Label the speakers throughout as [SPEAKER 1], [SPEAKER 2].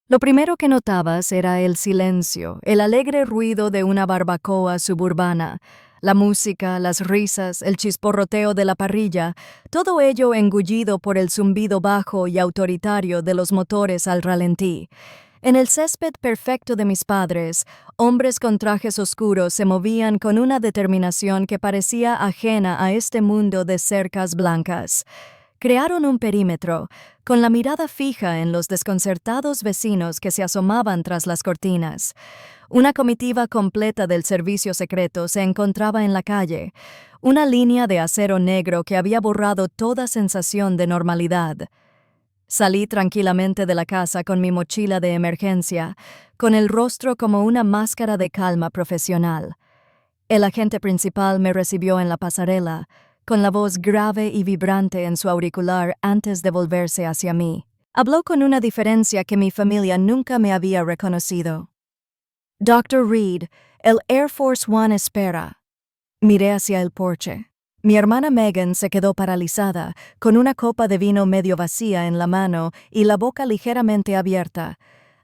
[SPEAKER 1] Lo primero que notabas era el silencio, el alegre ruido de una barbacoa suburbana, la música, las risas, el chisporroteo de la parrilla, todo ello engullido por el zumbido bajo y autoritario de los motores al ralentí. En el césped perfecto de mis padres, hombres con trajes oscuros se movían con una determinación que parecía ajena a este mundo de cercas blancas. Crearon un perímetro, con la mirada fija en los desconcertados vecinos que se asomaban tras las cortinas. Una comitiva completa del servicio secreto se encontraba en la calle, una línea de acero negro que había borrado toda sensación de normalidad. Salí tranquilamente de la casa con mi mochila de emergencia, con el rostro como una máscara de calma profesional. El agente principal me recibió en la pasarela, con la voz grave y vibrante en su auricular antes de volverse hacia mí. Habló con una diferencia que mi familia nunca me había reconocido. Dr. Reed, el Air Force One espera. Miré hacia el porche. Mi hermana Megan se quedó paralizada, con una copa de vino medio vacía en la mano y la boca ligeramente abierta.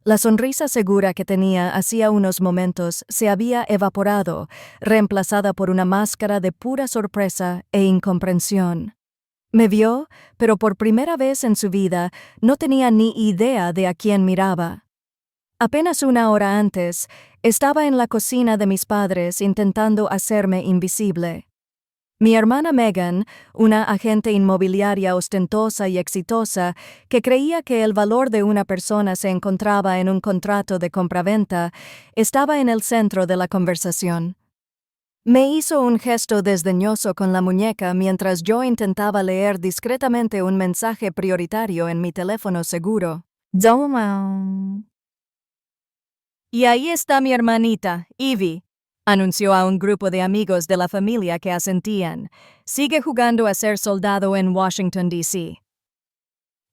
[SPEAKER 1] La sonrisa segura que tenía hacía unos momentos se había evaporado, reemplazada por una máscara de pura sorpresa e incomprensión. Me vio, pero por primera vez en su vida no tenía ni idea de a quién miraba. Apenas una hora antes, estaba en la cocina de mis padres intentando hacerme invisible. Mi hermana Megan, una agente inmobiliaria ostentosa y exitosa, que creía que el valor de una persona se encontraba en un contrato de compraventa, estaba en el centro de la conversación. Me hizo un gesto desdeñoso con la muñeca mientras yo intentaba leer discretamente un mensaje prioritario en mi teléfono seguro. Doma. Y ahí está mi hermanita, Evie, anunció a un grupo de amigos de la familia que asentían. Sigue jugando a ser soldado en Washington, D.C.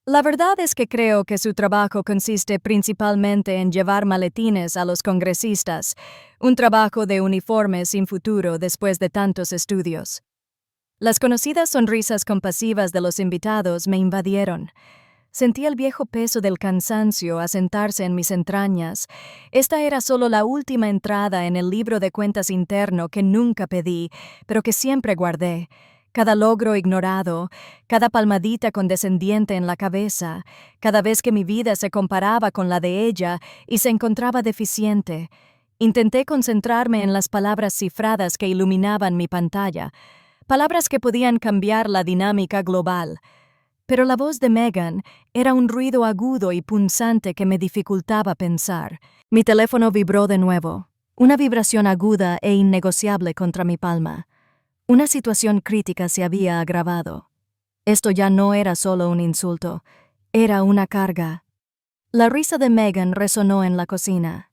[SPEAKER 1] La verdad es que creo que su trabajo consiste principalmente en llevar maletines a los congresistas, un trabajo de uniforme sin futuro después de tantos estudios. Las conocidas sonrisas compasivas de los invitados me invadieron. Sentí el viejo peso del cansancio asentarse en mis entrañas. Esta era solo la última entrada en el libro de cuentas interno que nunca pedí, pero que siempre guardé. Cada logro ignorado, cada palmadita condescendiente en la cabeza, cada vez que mi vida se comparaba con la de ella y se encontraba deficiente. Intenté concentrarme en las palabras cifradas que iluminaban mi pantalla, palabras que podían cambiar la dinámica global. Pero la voz de Megan era un ruido agudo y punzante que me dificultaba pensar. Mi teléfono vibró de nuevo, una vibración aguda e innegociable contra mi palma. Una situación crítica se había agravado. Esto ya no era solo un insulto, era una carga. La risa de Megan resonó en la cocina.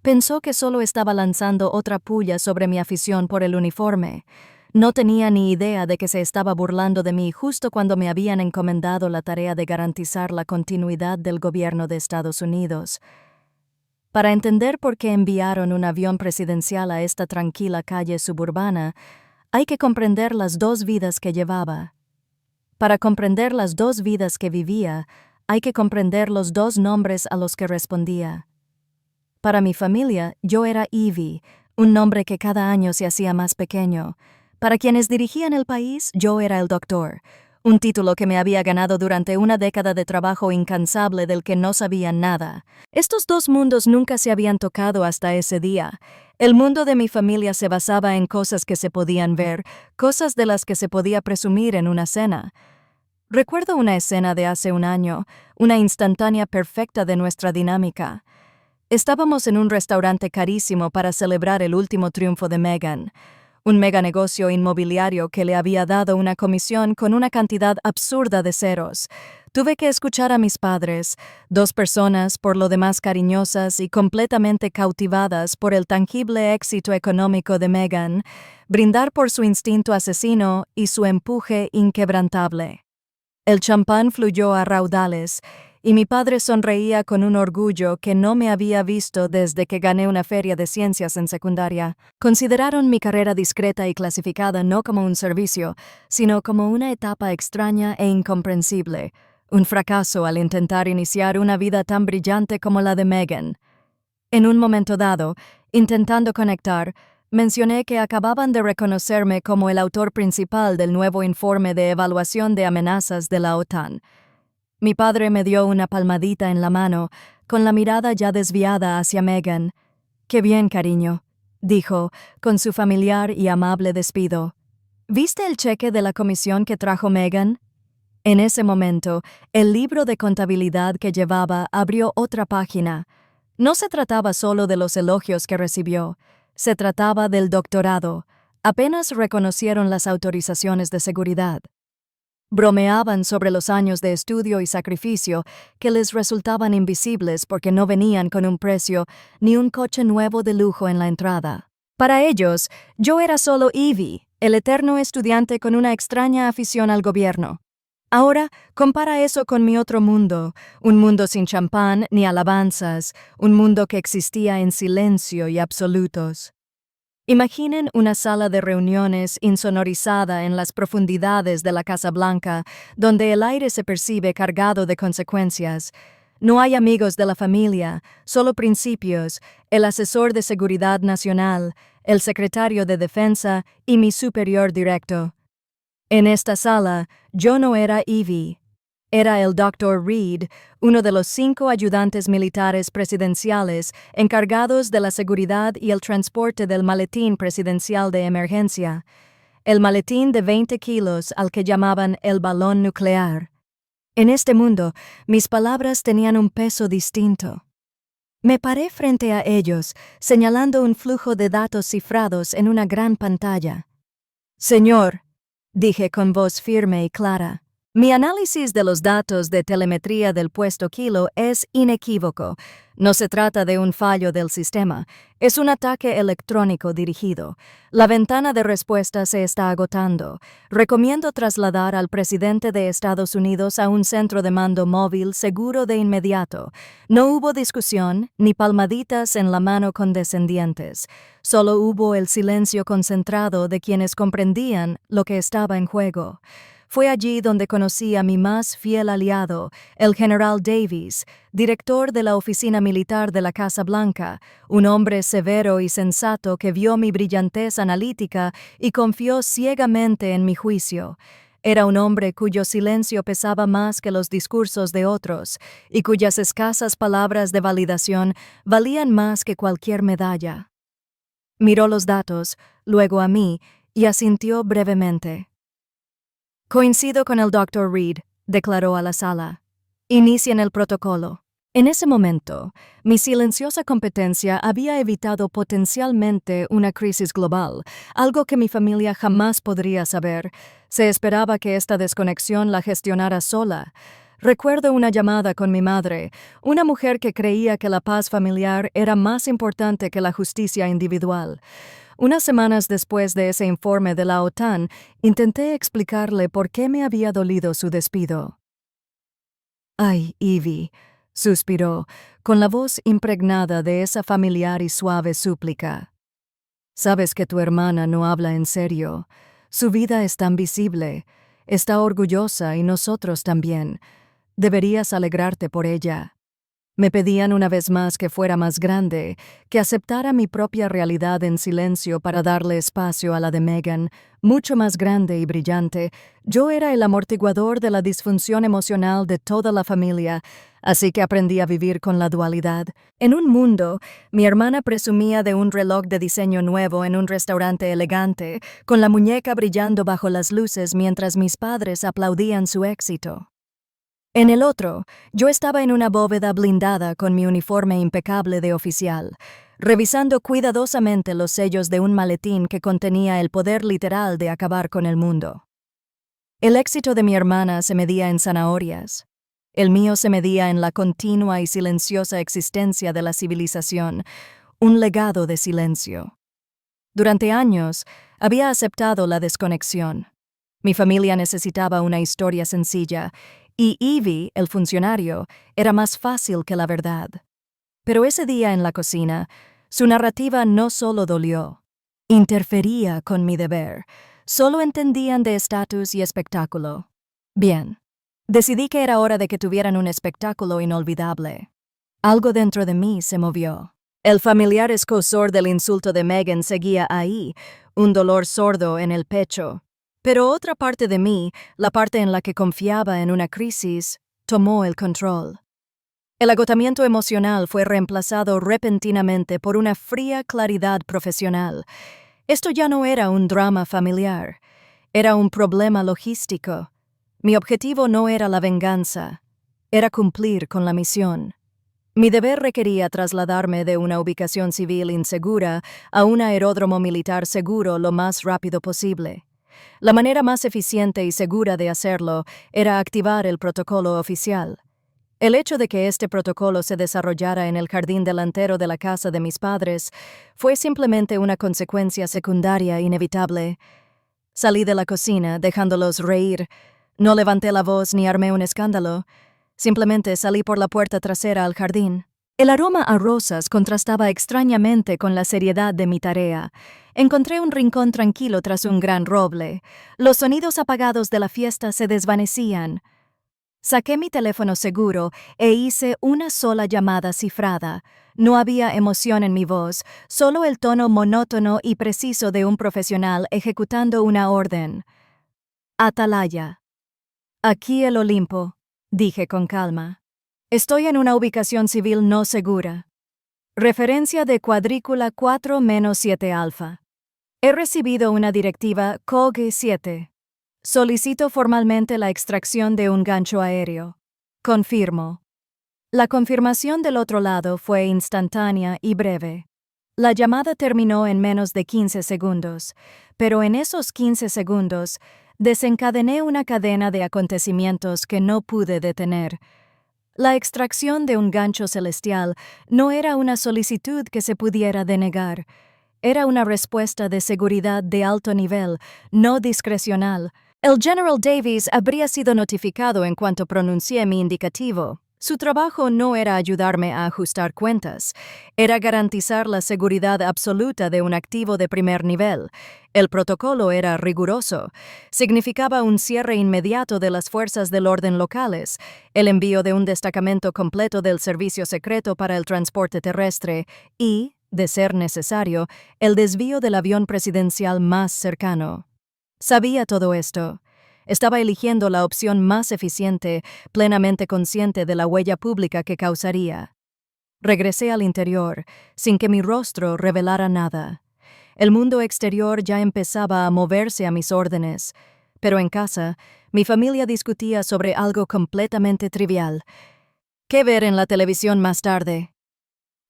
[SPEAKER 1] Pensó que solo estaba lanzando otra puya sobre mi afición por el uniforme. No tenía ni idea de que se estaba burlando de mí justo cuando me habían encomendado la tarea de garantizar la continuidad del gobierno de Estados Unidos. Para entender por qué enviaron un avión presidencial a esta tranquila calle suburbana, hay que comprender las dos vidas que llevaba. Para comprender las dos vidas que vivía, hay que comprender los dos nombres a los que respondía. Para mi familia, yo era Evie, un nombre que cada año se hacía más pequeño. Para quienes dirigían el país, yo era el doctor, un título que me había ganado durante una década de trabajo incansable del que no sabía nada. Estos dos mundos nunca se habían tocado hasta ese día. El mundo de mi familia se basaba en cosas que se podían ver, cosas de las que se podía presumir en una cena. Recuerdo una escena de hace un año, una instantánea perfecta de nuestra dinámica. Estábamos en un restaurante carísimo para celebrar el último triunfo de Megan, un meganegocio inmobiliario que le había dado una comisión con una cantidad absurda de ceros. Tuve que escuchar a mis padres, dos personas por lo demás cariñosas y completamente cautivadas por el tangible éxito económico de Megan, brindar por su instinto asesino y su empuje inquebrantable. El champán fluyó a raudales, y mi padre sonreía con un orgullo que no me había visto desde que gané una feria de ciencias en secundaria. Consideraron mi carrera discreta y clasificada no como un servicio, sino como una etapa extraña e incomprensible, un fracaso al intentar iniciar una vida tan brillante como la de Megan. En un momento dado, intentando conectar, mencioné que acababan de reconocerme como el autor principal del nuevo informe de evaluación de amenazas de la OTAN. Mi padre me dio una palmadita en la mano, con la mirada ya desviada hacia Megan. «Qué bien, cariño», dijo, con su familiar y amable despido. «¿Viste el cheque de la comisión que trajo Megan?» En ese momento, el libro de contabilidad que llevaba abrió otra página. No se trataba solo de los elogios que recibió, se trataba del doctorado. Apenas reconocieron las autorizaciones de seguridad. Bromeaban sobre los años de estudio y sacrificio que les resultaban invisibles porque no venían con un precio ni un coche nuevo de lujo en la entrada. Para ellos, yo era solo Evie, el eterno estudiante con una extraña afición al gobierno. Ahora, compara eso con mi otro mundo, un mundo sin champán ni alabanzas, un mundo que existía en silencio y absolutos. Imaginen una sala de reuniones insonorizada en las profundidades de la Casa Blanca, donde el aire se percibe cargado de consecuencias. No hay amigos de la familia, solo principios, el asesor de seguridad nacional, el secretario de defensa y mi superior directo. En esta sala, yo no era Evie. Era el Dr. Reed, uno de los 5 ayudantes militares presidenciales encargados de la seguridad y el transporte del maletín presidencial de emergencia, el maletín de 20 kilos al que llamaban el balón nuclear. En este mundo, mis palabras tenían un peso distinto. Me paré frente a ellos, señalando un flujo de datos cifrados en una gran pantalla. «Señor», dije con voz firme y clara, «mi análisis de los datos de telemetría del puesto Kilo es inequívoco. No se trata de un fallo del sistema, es un ataque electrónico dirigido. La ventana de respuesta se está agotando. Recomiendo trasladar al presidente de Estados Unidos a un centro de mando móvil seguro de inmediato. No hubo discusión ni palmaditas en la mano condescendientes. Solo hubo el silencio concentrado de quienes comprendían lo que estaba en juego. Fue allí donde conocí a mi más fiel aliado, el general Davis, director de la Oficina Militar de la Casa Blanca, un hombre severo y sensato que vio mi brillantez analítica y confió ciegamente en mi juicio. Era un hombre cuyo silencio pesaba más que los discursos de otros, y cuyas escasas palabras de validación valían más que cualquier medalla. Miró los datos, luego a mí, y asintió brevemente. «Coincido con el Dr. Reed», declaró a la sala. «Inicien el protocolo». En ese momento, mi silenciosa competencia había evitado potencialmente una crisis global, algo que mi familia jamás podría saber. Se esperaba que esta desconexión la gestionara sola. Recuerdo una llamada con mi madre, una mujer que creía que la paz familiar era más importante que la justicia individual. Unas semanas después de ese informe de la OTAN, intenté explicarle por qué me había dolido su despido. «Ay, Evie», suspiró, con la voz impregnada de esa familiar y suave súplica. «Sabes que tu hermana no habla en serio. Su vida es tan visible. Está orgullosa y nosotros también. Deberías alegrarte por ella». Me pedían una vez más que fuera más grande, que aceptara mi propia realidad en silencio para darle espacio a la de Megan, mucho más grande y brillante. Yo era el amortiguador de la disfunción emocional de toda la familia, así que aprendí a vivir con la dualidad. En un mundo, mi hermana presumía de un reloj de diseño nuevo en un restaurante elegante, con la muñeca brillando bajo las luces mientras mis padres aplaudían su éxito. En el otro, yo estaba en una bóveda blindada con mi uniforme impecable de oficial, revisando cuidadosamente los sellos de un maletín que contenía el poder literal de acabar con el mundo. El éxito de mi hermana se medía en zanahorias. El mío se medía en la continua y silenciosa existencia de la civilización, un legado de silencio. Durante años, había aceptado la desconexión. Mi familia necesitaba una historia sencilla, y Evie, el funcionario, era más fácil que la verdad. Pero ese día en la cocina, su narrativa no solo dolió, interfería con mi deber. Solo entendían de estatus y espectáculo. Bien, Decidí que era hora de que tuvieran un espectáculo inolvidable. Algo dentro de mí se movió. El familiar escozor del insulto de Megan seguía ahí, un dolor sordo en el pecho. Pero otra parte de mí, la parte en la que confiaba en una crisis, tomó el control. El agotamiento emocional fue reemplazado repentinamente por una fría claridad profesional. Esto ya no era un drama familiar, era un problema logístico. Mi objetivo no era la venganza, era cumplir con la misión. Mi deber requería trasladarme de una ubicación civil insegura a un aeródromo militar seguro lo más rápido posible. La manera más eficiente y segura de hacerlo era activar el protocolo oficial. El hecho de que este protocolo se desarrollara en el jardín delantero de la casa de mis padres fue simplemente una consecuencia secundaria inevitable. Salí de la cocina, dejándolos reír. No levanté la voz ni armé un escándalo. Simplemente salí por la puerta trasera al jardín. El aroma a rosas contrastaba extrañamente con la seriedad de mi tarea. Encontré un rincón tranquilo tras un gran roble. Los sonidos apagados de la fiesta se desvanecían. Saqué mi teléfono seguro e hice una sola llamada cifrada. No había emoción en mi voz, solo el tono monótono y preciso de un profesional ejecutando una orden. Atalaya. Aquí el Olimpo, dije con calma. Estoy en una ubicación civil no segura. Referencia de cuadrícula 4-7 alfa. He recibido una directiva COG 7. Solicito formalmente la extracción de un gancho aéreo. Confirmo. La confirmación del otro lado fue instantánea y breve. La llamada terminó en menos de 15 segundos, pero en esos 15 segundos desencadené una cadena de acontecimientos que no pude detener. La extracción de un gancho celestial no era una solicitud que se pudiera denegar. Era una respuesta de seguridad de alto nivel, no discrecional. El General Davies habría sido notificado en cuanto pronuncié mi indicativo. Su trabajo no era ayudarme a ajustar cuentas, era garantizar la seguridad absoluta de un activo de primer nivel. El protocolo era riguroso. Significaba un cierre inmediato de las fuerzas del orden locales, el envío de un destacamento completo del servicio secreto para el transporte terrestre y, de ser necesario, el desvío del avión presidencial más cercano. Sabía todo esto. Estaba eligiendo la opción más eficiente, plenamente consciente de la huella pública que causaría. Regresé al interior, sin que mi rostro revelara nada. El mundo exterior ya empezaba a moverse a mis órdenes, pero en casa, mi familia discutía sobre algo completamente trivial. ¿Qué ver en la televisión más tarde?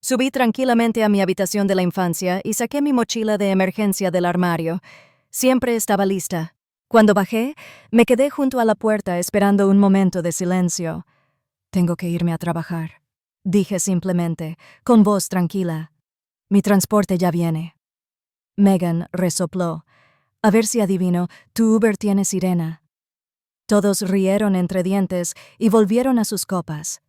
[SPEAKER 1] Subí tranquilamente a mi habitación de la infancia y saqué mi mochila de emergencia del armario. Siempre estaba lista. Cuando bajé, me quedé junto a la puerta esperando un momento de silencio. Tengo que irme a trabajar, dije simplemente, con voz tranquila. Mi transporte ya viene. Megan resopló. A ver si adivino, tu Uber tiene sirena. Todos rieron entre dientes y volvieron a sus copas.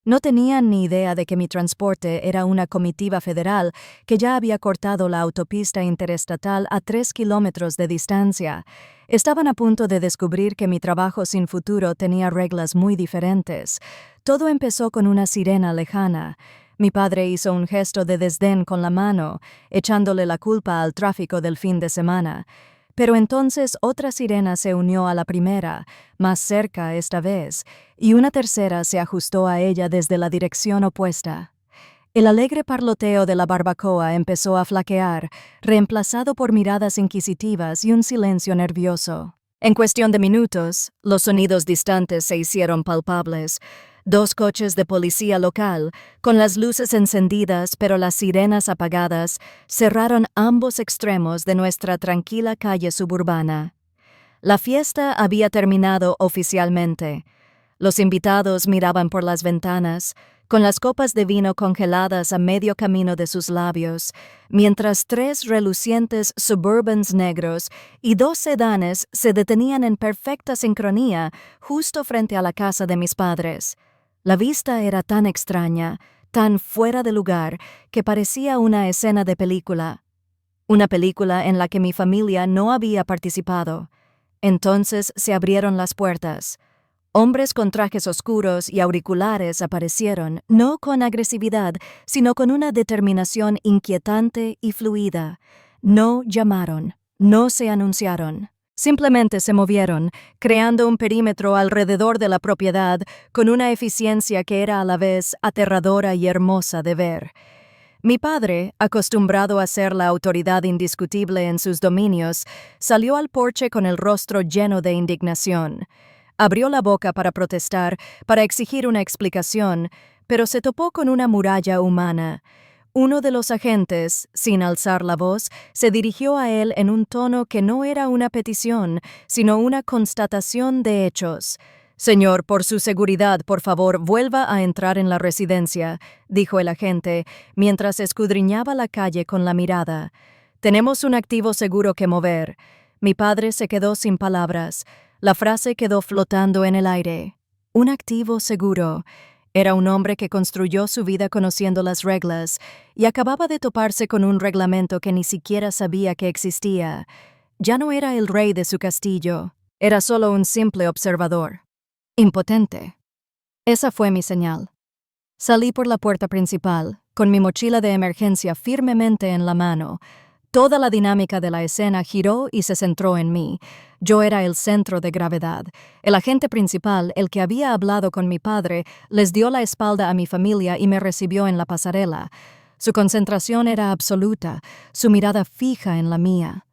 [SPEAKER 1] No tenían ni idea de que mi transporte era una comitiva federal que ya había cortado la autopista interestatal a 3 kilómetros de distancia. Estaban a punto de descubrir que mi trabajo sin futuro tenía reglas muy diferentes. Todo empezó con una sirena lejana. Mi padre hizo un gesto de desdén con la mano, echándole la culpa al tráfico del fin de semana. Pero entonces otra sirena se unió a la primera, más cerca esta vez, y una tercera se ajustó a ella desde la dirección opuesta. El alegre parloteo de la barbacoa empezó a flaquear, reemplazado por miradas inquisitivas y un silencio nervioso. En cuestión de minutos, los sonidos distantes se hicieron palpables. 2 coches de policía local, con las luces encendidas pero las sirenas apagadas, cerraron ambos extremos de nuestra tranquila calle suburbana. La fiesta había terminado oficialmente. Los invitados miraban por las ventanas, con las copas de vino congeladas a medio camino de sus labios, mientras 3 relucientes Suburbans negros y 2 sedanes se detenían en perfecta sincronía justo frente a la casa de mis padres. La vista era tan extraña, tan fuera de lugar, que parecía una escena de película. Una película en la que mi familia no había participado. Entonces se abrieron las puertas. Hombres con trajes oscuros y auriculares aparecieron, no con agresividad, sino con una determinación inquietante y fluida. No llamaron, no se anunciaron. Simplemente se movieron, creando un perímetro alrededor de la propiedad con una eficiencia que era a la vez aterradora y hermosa de ver. Mi padre, acostumbrado a ser la autoridad indiscutible en sus dominios, salió al porche con el rostro lleno de indignación. Abrió la boca para protestar, para exigir una explicación, pero se topó con una muralla humana. Uno de los agentes, sin alzar la voz, se dirigió a él en un tono que no era una petición, sino una constatación de hechos. «Señor, por su seguridad, por favor, vuelva a entrar en la residencia», dijo el agente, mientras escudriñaba la calle con la mirada. «Tenemos un activo seguro que mover». Mi padre se quedó sin palabras. La frase quedó flotando en el aire. Un activo seguro. Era un hombre que construyó su vida conociendo las reglas y acababa de toparse con un reglamento que ni siquiera sabía que existía. Ya no era el rey de su castillo, era solo un simple observador. Impotente. Esa fue mi señal. Salí por la puerta principal, con mi mochila de emergencia firmemente en la mano. Toda la dinámica de la escena giró y se centró en mí. Yo era el centro de gravedad. El agente principal, el que había hablado con mi padre, les dio la espalda a mi familia y me recibió en la pasarela. Su concentración era absoluta, su mirada fija en la mía.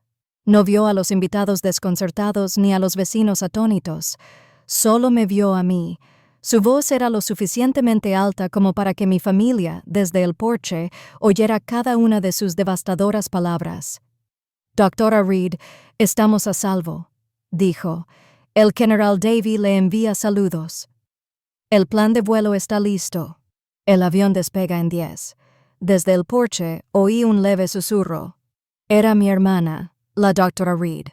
[SPEAKER 1] No vio a los invitados desconcertados ni a los vecinos atónitos. Solo me vio a mí. Su voz era lo suficientemente alta como para que mi familia, desde el porche, oyera cada una de sus devastadoras palabras. «Doctora Reed, estamos a salvo», dijo. «El general Davy le envía saludos. El plan de vuelo está listo. El avión despega en 10». Desde el porche oí un leve susurro. Era mi hermana, la doctora Reed.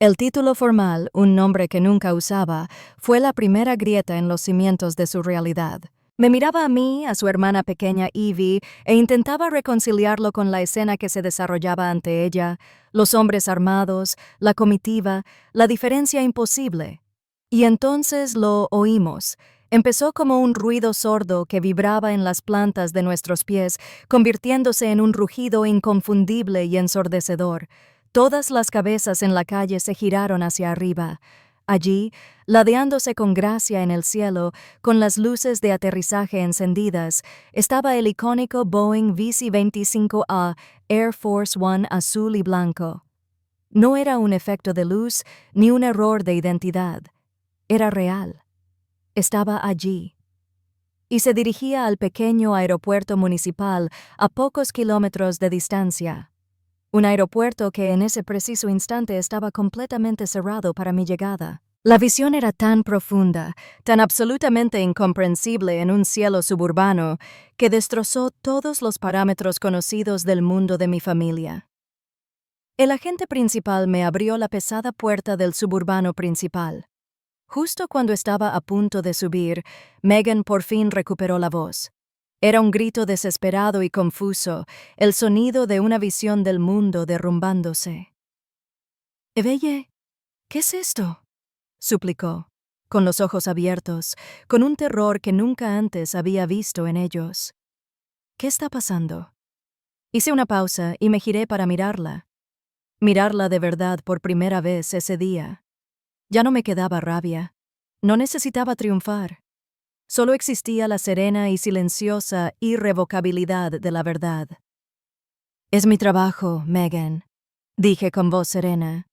[SPEAKER 1] El título formal, un nombre que nunca usaba, fue la primera grieta en los cimientos de su realidad. Me miraba a mí, a su hermana pequeña Evie, e intentaba reconciliarlo con la escena que se desarrollaba ante ella, los hombres armados, la comitiva, la diferencia imposible. Y entonces lo oímos. Empezó como un ruido sordo que vibraba en las plantas de nuestros pies, convirtiéndose en un rugido inconfundible y ensordecedor. Todas las cabezas en la calle se giraron hacia arriba. Allí, ladeándose con gracia en el cielo, con las luces de aterrizaje encendidas, estaba el icónico Boeing VC-25A Air Force One azul y blanco. No era un efecto de luz ni un error de identidad. Era real. Estaba allí. Y se dirigía al pequeño aeropuerto municipal a pocos kilómetros de distancia. Un aeropuerto que en ese preciso instante estaba completamente cerrado para mi llegada. La visión era tan profunda, tan absolutamente incomprensible en un cielo suburbano, que destrozó todos los parámetros conocidos del mundo de mi familia. El agente principal me abrió la pesada puerta del suburbano principal. Justo cuando estaba a punto de subir, Megan por fin recuperó la voz. Era un grito desesperado y confuso, el sonido de una visión del mundo derrumbándose. «Evelle, ¿qué es esto?», suplicó, con los ojos abiertos, con un terror que nunca antes había visto en ellos. «¿Qué está pasando?». Hice una pausa y me giré para mirarla. Mirarla de verdad por primera vez ese día. Ya no me quedaba rabia. No necesitaba triunfar. Solo existía la serena y silenciosa irrevocabilidad de la verdad. «Es mi trabajo, Megan», dije con voz serena.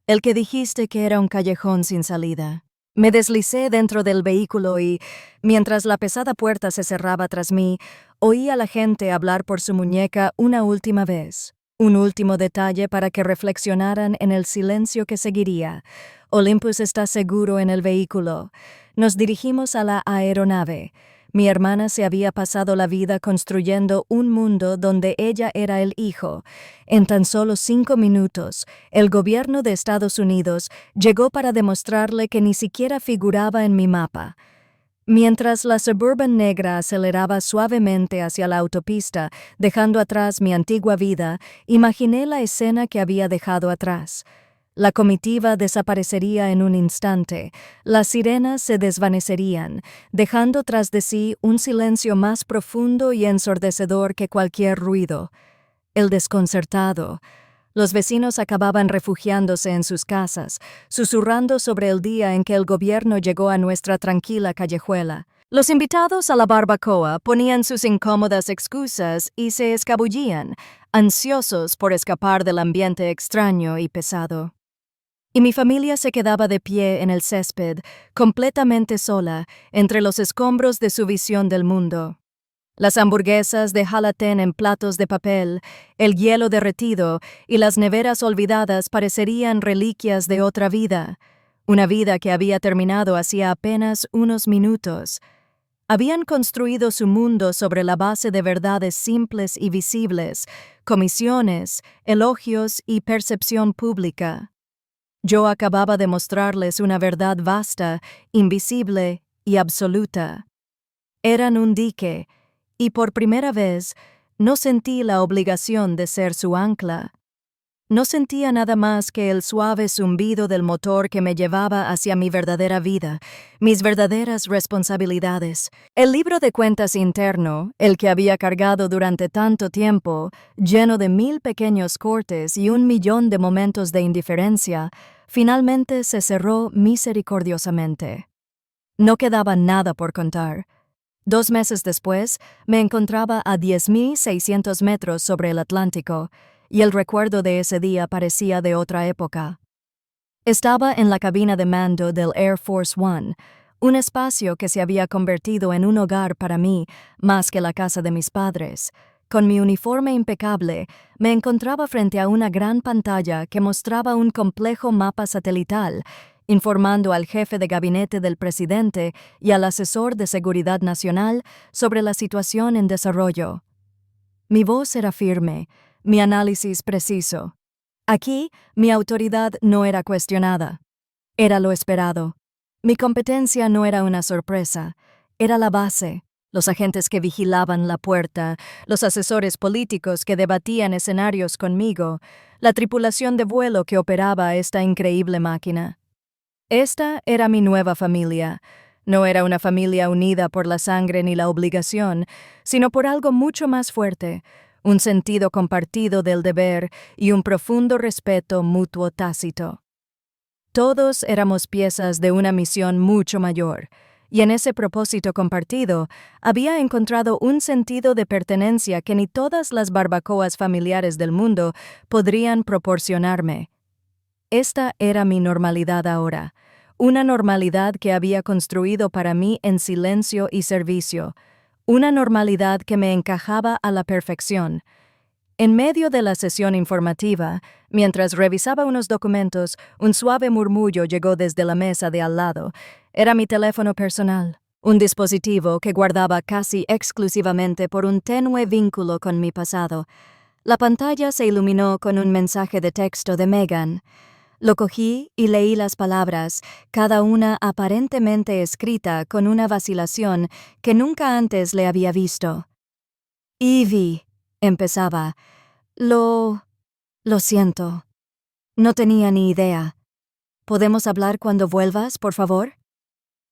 [SPEAKER 1] «El que dijiste que era un callejón sin salida». Me deslicé dentro del vehículo y, mientras la pesada puerta se cerraba tras mí, oí a la gente hablar por su muñeca una última vez. Un último detalle para que reflexionaran en el silencio que seguiría. Olympus está seguro en el vehículo. Nos dirigimos a la aeronave. Mi hermana se había pasado la vida construyendo un mundo donde ella era el hijo. En tan solo 5 minutos, el gobierno de Estados Unidos llegó para demostrarle que ni siquiera figuraba en mi mapa. Mientras la Suburban negra aceleraba suavemente hacia la autopista, dejando atrás mi antigua vida, imaginé la escena que había dejado atrás. La comitiva desaparecería en un instante, las sirenas se desvanecerían, dejando tras de sí un silencio más profundo y ensordecedor que cualquier ruido. El desconcertado. Los vecinos acababan refugiándose en sus casas, susurrando sobre el día en que el gobierno llegó a nuestra tranquila callejuela. Los invitados a la barbacoa ponían sus incómodas excusas y se escabullían, ansiosos por escapar del ambiente extraño y pesado. Y mi familia se quedaba de pie en el césped, completamente sola, entre los escombros de su visión del mundo. Las hamburguesas de jalapén en platos de papel, el hielo derretido y las neveras olvidadas parecerían reliquias de otra vida, una vida que había terminado hacía apenas unos minutos. Habían construido su mundo sobre la base de verdades simples y visibles, comisiones, elogios y percepción pública. Yo acababa de mostrarles una verdad vasta, invisible y absoluta. Eran un dique, y por primera vez no sentí la obligación de ser su ancla. No sentía nada más que el suave zumbido del motor que me llevaba hacia mi verdadera vida, mis verdaderas responsabilidades. El libro de cuentas interno, el que había cargado durante tanto tiempo, lleno de 1000 pequeños cortes y 1.000.000 de momentos de indiferencia, finalmente se cerró misericordiosamente. No quedaba nada por contar. 2 meses después, me encontraba a 10.600 metros sobre el Atlántico, y el recuerdo de ese día parecía de otra época. Estaba en la cabina de mando del Air Force One, un espacio que se había convertido en un hogar para mí más que la casa de mis padres. Con mi uniforme impecable, me encontraba frente a una gran pantalla que mostraba un complejo mapa satelital, informando al jefe de gabinete del presidente y al asesor de seguridad nacional sobre la situación en desarrollo. Mi voz era firme, mi análisis preciso. Aquí, mi autoridad no era cuestionada. Era lo esperado. Mi competencia no era una sorpresa, era la base. Los agentes que vigilaban la puerta, los asesores políticos que debatían escenarios conmigo, la tripulación de vuelo que operaba esta increíble máquina. Esta era mi nueva familia. No era una familia unida por la sangre ni la obligación, sino por algo mucho más fuerte, un sentido compartido del deber y un profundo respeto mutuo tácito. Todos éramos piezas de una misión mucho mayor, y en ese propósito compartido había encontrado un sentido de pertenencia que ni todas las barbacoas familiares del mundo podrían proporcionarme. Esta era mi normalidad ahora, una normalidad que había construido para mí en silencio y servicio, una normalidad que me encajaba a la perfección. En medio de la sesión informativa, mientras revisaba unos documentos, un suave murmullo llegó desde la mesa de al lado. Era mi teléfono personal, un dispositivo que guardaba casi exclusivamente por un tenue vínculo con mi pasado. La pantalla se iluminó con un mensaje de texto de Megan. Lo cogí y leí las palabras, cada una aparentemente escrita con una vacilación que nunca antes le había visto. Evie, empezaba. Lo siento. No tenía ni idea. ¿Podemos hablar cuando vuelvas, por favor?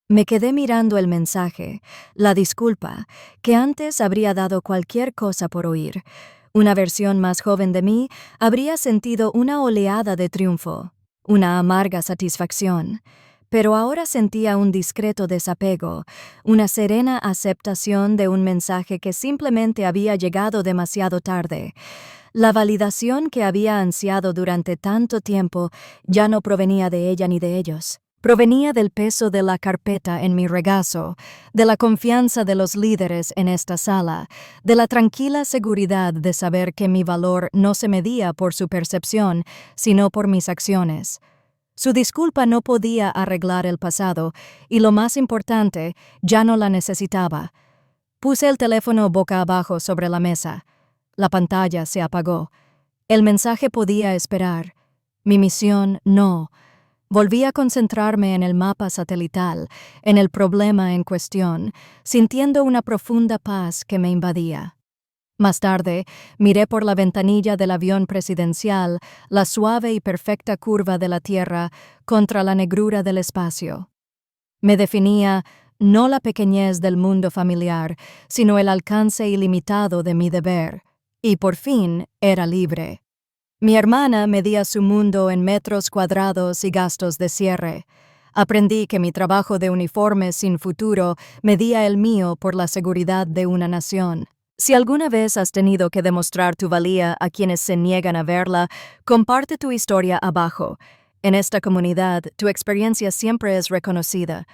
[SPEAKER 1] Me quedé mirando el mensaje, la disculpa, que antes habría dado cualquier cosa por oír. Una versión más joven de mí habría sentido una oleada de triunfo, una amarga satisfacción, pero ahora sentía un discreto desapego, una serena aceptación de un mensaje que simplemente había llegado demasiado tarde. La validación que había ansiado durante tanto tiempo ya no provenía de ella ni de ellos. Provenía del peso de la carpeta en mi regazo, de la confianza de los líderes en esta sala, de la tranquila seguridad de saber que mi valor no se medía por su percepción, sino por mis acciones. Su disculpa no podía arreglar el pasado, y lo más importante, ya no la necesitaba. Puse el teléfono boca abajo sobre la mesa. La pantalla se apagó. El mensaje podía esperar. Mi misión no. Volví a concentrarme en el mapa satelital, en el problema en cuestión, sintiendo una profunda paz que me invadía. Más tarde, miré por la ventanilla del avión presidencial la suave y perfecta curva de la Tierra contra la negrura del espacio. Me definía no la pequeñez del mundo familiar, sino el alcance ilimitado de mi deber. Y por fin era libre. Mi hermana medía su mundo en metros cuadrados y gastos de cierre. Aprendí que mi trabajo de uniforme sin futuro medía el mío por la seguridad de una nación. Si alguna vez has tenido que demostrar tu valía a quienes se niegan a verla, comparte tu historia abajo. En esta comunidad, tu experiencia siempre es reconocida.